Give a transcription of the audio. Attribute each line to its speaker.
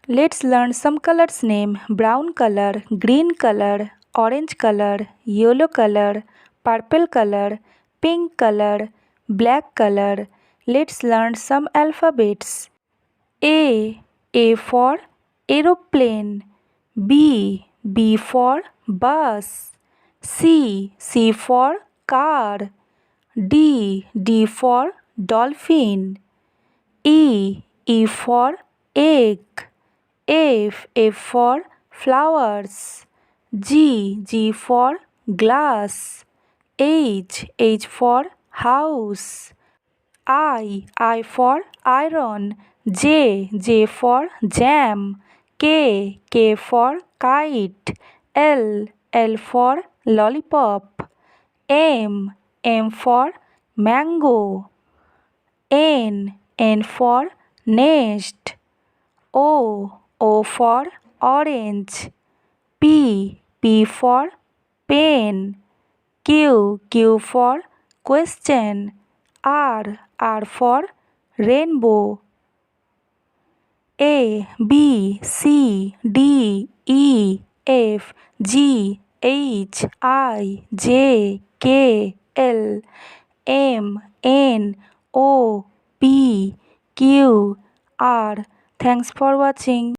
Speaker 1: Let's learn some colors name: brown color, green color, orange color, yellow color, purple color, pink color, black color. Let's learn some alphabets. A for aeroplane. B for bus. C for car. D for dolphin. E for egg. F for flowers. G for glass. H for house. I for iron. J for jam. K for kite. L for lollipop. M for mango. N for nest. O for orange. P for pen. Q for question. R for rainbow. A B C D E F G H I J K L M N O P Q R. Thanks for watching.